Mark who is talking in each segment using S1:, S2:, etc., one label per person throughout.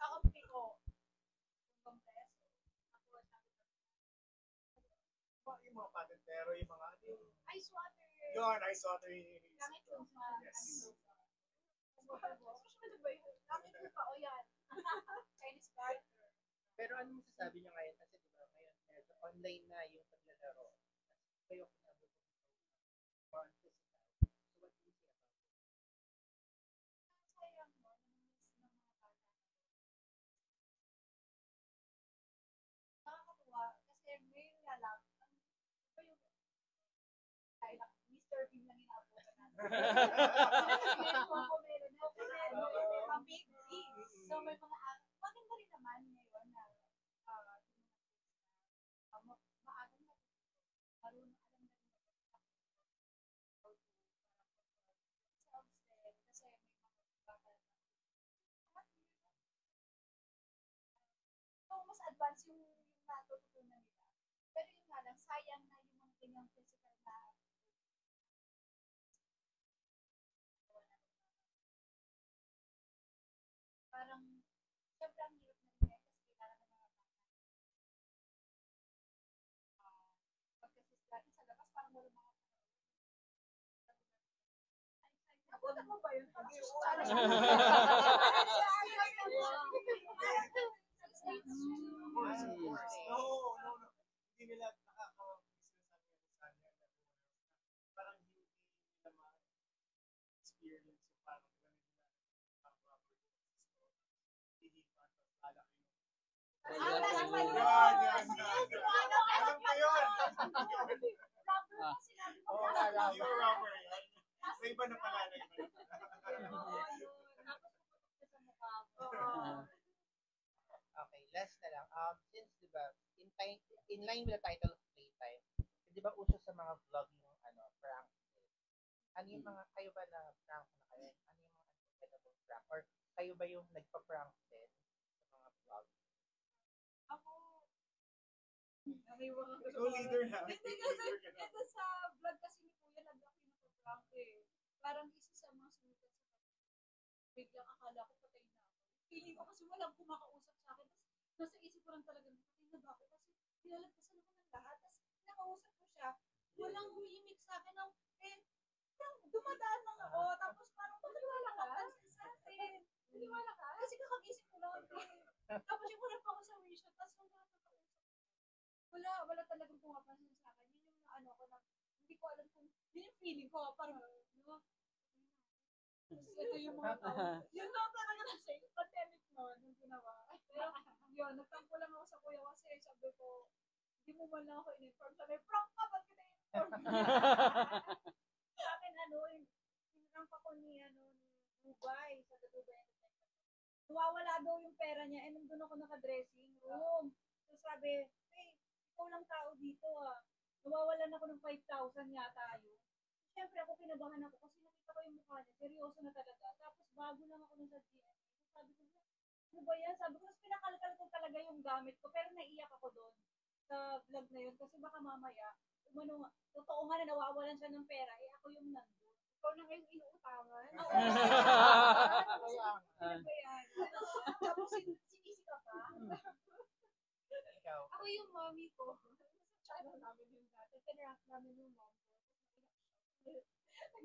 S1: Ako piko. Kompreso. Ako
S2: Yung mga patentero, yung mga
S1: ice water.
S2: yun, ice water.
S1: Langit lupa.
S2: Yes.
S1: Susunod ba yun? Langit lupa, o yan. Chinese character.
S3: Pero ano masasabi niyo ngayon? Kasi diba ngayon, medyo online na yung paglalaro. Kayo kinabot more physical. So what do you say about it?
S1: Sayang mo, namiss ng mga bata. Nakakatuwa, kasi ngayon nga lang, iba yung dahil Mr. Bean lang inaabutan natin. Mga big things. So may mga, maganda rin naman ngayon na maagang natututo. Marunong alam na rin themselves din. Kasi may mga bata na so mas advanced yung natututunan nila. Pero yun nga lang, sayang na yung mga ganyang physical na parang syempre ang hirap na rin kasi kailangan ng mga bata. Pagkasisgatin sa labas, parang wala mga nabutan mo ba yun?
S2: Of course. No. Hindi nila nakaka-business parang hindi nila ma-experience yung parang may iba na pala na
S3: Okay, last na lang. Since, di ba, in line with the title of Playtime, di ba uso sa mga vlogging, prank? Ano yung mga, kayo ba na prank na kayo? Ano yung mga unforgettable prank? Or kayo ba yung nagpa-prank din sa mga vlog?
S1: Ako, namiwa ka
S2: So leader na.
S1: Ito sa vlog kasi ni Kuya, nag-ako yung napaprank eh. Parang isa sa mga sumikat sa kanya. Biglang akala ko patay na ako. Feeling ko kasi walang kumakausap sa akin. Tapos nasa isip ko lang talaga, patay na ba ako? Kasi nilalagpasan ako ng lahat. Tapos nakausap ko siya. Walang huimik sa akin ng, dumadaan lang ako. Tapos parang pagkaliwala ka sa akin. Pagkaliwala ka? Kasi kakagising ko lang. Tapos yung wala pa ako sa wisho. Tapos nung nakakausap wala talagang pumapansin sa akin. Yun yung ko na, hindi ko alam kung, yun yung feeling ko, parang, tapos ito yung mga yun lang talaga nasa yung pandemic noon, yung ginawa. Pero, yun, nagtampo lang ako sa kuya kasi sabi ko, hindi mo man lang ako in-inform. Sabi, prank ka, ba't kita in-inform? Sa akin, in-prank ako ni Dubai, sa Dubai. Nawawala daw yung pera niya, nandun ako naka-dressing room. So sabi, ikaw lang tao dito nawawalan ako ng 5,000 yata yun. Siyempre ako kinabahan ako kasi nakita ko yung mukha niya, seryoso na talaga. Tapos bago lang ako nung sa GMA. Sabi ko, ano ba yan? Sabi ko, pinakalkal ko talaga yung gamit ko, pero naiyak ako doon sa vlog na yun kasi baka mamaya, totoo nga na nawawalan siya ng pera, ako yung nandun. Ikaw na ngayon inuutangan. Ano ba yan? Tapos sinisi ka pa. Ako yung mommy ko. Sa channel namin yung dati. Pinrank namin yung mom ko.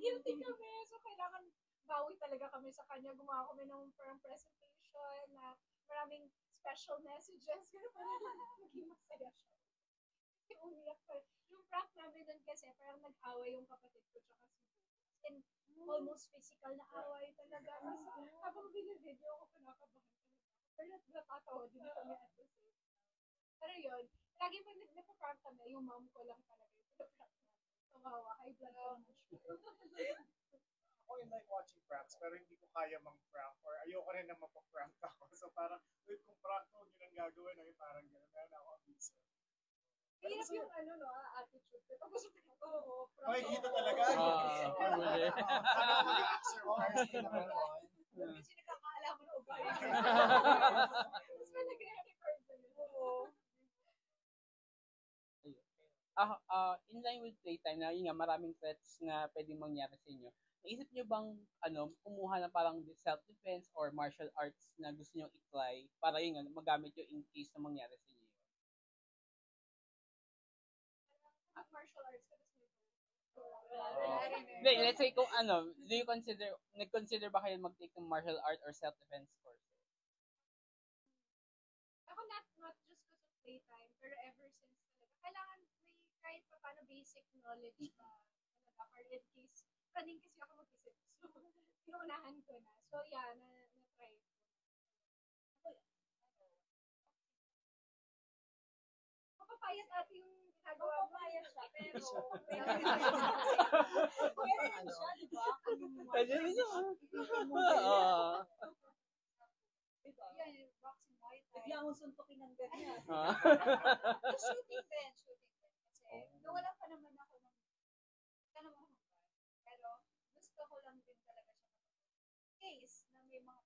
S1: Guilty kami. So, kailangan bawi talaga kami sa kanya. Gumawa kami ng parang presentation na maraming special messages. Pero parang maging masaya siya. Umiyak ko. Yung prank namin nun kasi parang nag-away yung kapatid ko tsaka si and almost physical na away talaga. Habang binibideo ko, pinakabahan talaga. Pero natatawa din kami at the same time. Pero yun, lagi pag nagpa-prank kami, yung mom ko lang talaga yung pinaprank namin. Tumawa, high blood pressure.
S2: Ako yung like watching pranks, pero hindi ko kaya mang-prank or ayoko rin na mapaprank ako. So parang, kung prank ko, yun ang gagawin, parang gano'n. Meron ako abisa.
S1: Hirap yung attitude ko. Tapos prank.
S2: Okay, dito talaga. Ano mag-answer mo?
S1: Kasi nakakaala mo na ugali. Tapos may nag-record sa'yo.
S4: In line with playtime na yun nga, maraming threats na pwedeng mangyari sa inyo. Naisip nyo bang kumuha ng parang self-defense or martial arts na gusto nyo i-try para yun nga, magamit nyo in case na mangyari sa inyo?
S1: Martial arts ka
S4: Let's say kung do you nag-consider ba kayo mag-take ng martial art or self-defense course?
S1: Ako not just because of playtime, pero ever since talaga, kailangan may kahit pa paano basic knowledge ka talaga, para in case, running kasi ako mag-isip. So, inuunahan ko na. So, yeah, na-try ko. Papapayat ate yung ginagawa mo. Papapayat siya, pero pwede rin siya, di ba?
S4: Pwede rin siya.
S1: Yan, yung boxing white.
S5: Bigla akong suntukin ng ganyan.
S1: Shooting din. Kasi, nawalan pa naman ako ng pero gusto ko lang din talaga siya case na may mga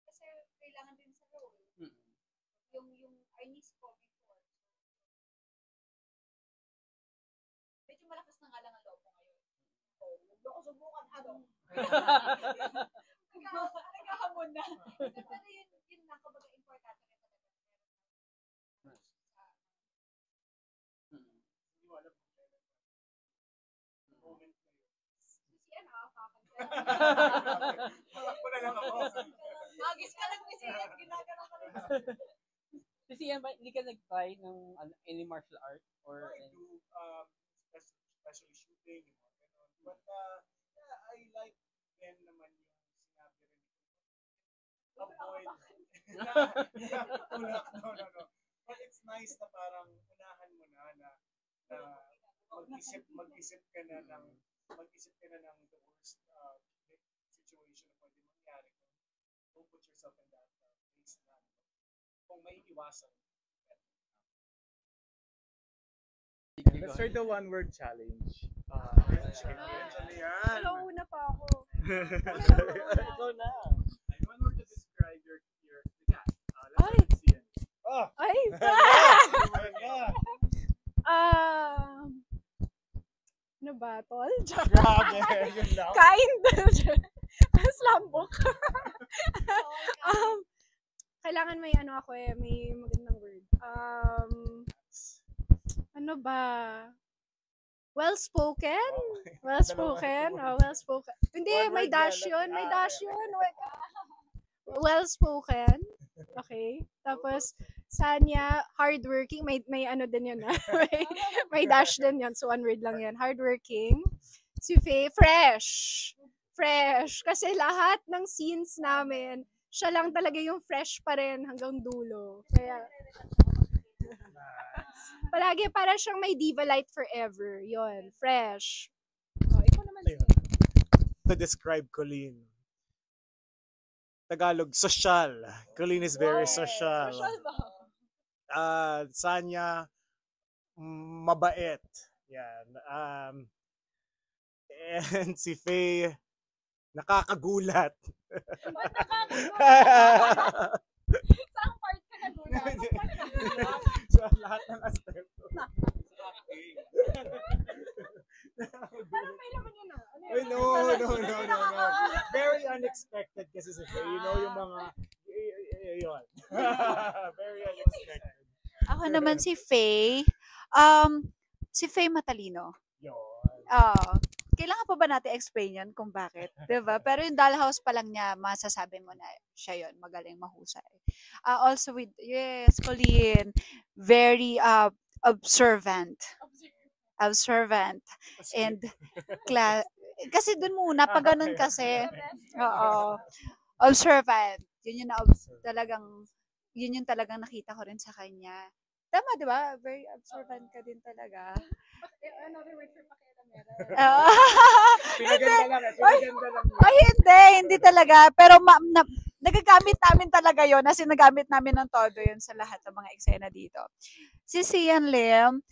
S1: kasi kailangan din sa role. Yung Arnis ko before. Medyo malakas na nga lang ang loob ko ngayon. Huwag ko subukan naghahamon na. Pero yun na, kumbaga importante rin talaga.
S2: Hindi mo alam kung kailan. Moment na yun. Tawag ko na lang ako.
S1: Magis ka lang kasi ginagano ka rin.
S4: Kasi yan ba, hindi ka nag-try ng any martial art? Or
S2: I do, especially shooting, yung mga ganun. But, yeah, I like then naman yung sinabi rin avoid. Tulak, no. But it's nice na parang unahan mo na mag-isip ka na ng the worst situation na pwede mangyari. Don't put yourself in that place na kung may iwasan.
S6: Let's try the one-word challenge.
S1: Hello, una pa ako.
S6: Ikaw na. One word to describe the cat. Let's see it.
S1: Ay, ano ba, tol?
S6: Grabe, yun lang.
S1: Kind. Slambok. Kailangan may may magandang word. Ano ba? Well-spoken? Well-spoken? Well-spoken. Hindi, may dash yun. May dash yun. Well-spoken. Okay. Tapos, Sanya, hardworking. May din yun. may dash din yun. So, one word lang yan. Hardworking. Si Faye, fresh. Fresh. Kasi lahat ng scenes namin, siya lang talaga yung fresh pa rin hanggang dulo. Kaya, palagi para siyang may diva light forever. Yon, fresh. Ikaw naman.
S2: To describe Colleen. Tagalog, social. Colleen is very social.
S1: Social ba?
S2: Sanya, mabait. Yan. And si Faye, nakakagulat.
S1: Ba't nakakagulat? Saan part ka nagulat?
S2: Sa lahat ng aspekto.
S1: Parang may laman yun ah.
S2: Ay, no. Very unexpected kasi si Faye. You know, yung mga, yun. Very unexpected.
S5: Ako naman si Faye. Si Faye matalino.
S2: Yun.
S5: Kailangan pa ba natin explain yun kung bakit? Diba? Pero yung dollhouse pa lang niya, masasabi mo na siya yun, magaling, mahusay. Also with, yes, Colleen, very observant. And, kasi dun muna, pag ganun kasi, oo, observant. Yun yung talagang nakita ko rin sa kanya. Tama, di ba? Very observant ka din talaga.
S1: Another word for pakialamera.
S2: Pinaganda lang.
S5: Ay, hindi talaga. Pero nagagamit namin talaga yon kasi nagamit namin ng todo yun sa lahat ng mga eksena dito. Si Sian Lim,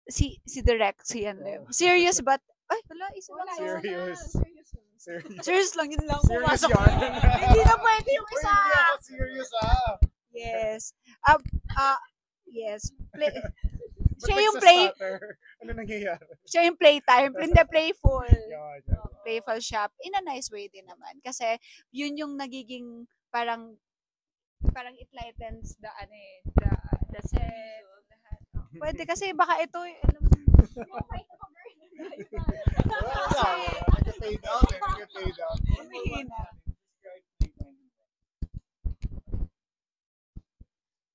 S5: si Direk Sian Lim. Serious but, ay, wala, isa lang. Serious lang, yun lang. Pumasok. Hindi na pwede yung isa.
S2: Serious
S5: Yes. Yes. Siya
S2: Ba't
S5: yung play,
S2: nagsastutter? Ano nangyayari?
S5: siya yung playtime, hindi playful.
S2: Yan, yan.
S5: Playful shop in a nice way din naman kasi yun yung nagiging parang it lightens the ano eh, the set lahat. Pwede kasi baka ito alam mo yung fight ko girl.
S2: Nag-fade out eh. Nag-fade out.
S5: Humihina.
S6: Describe playtime.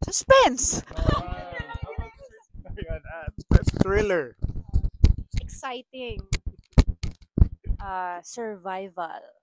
S5: Suspense.
S2: Ayan, best thriller.
S5: Exciting. Survival.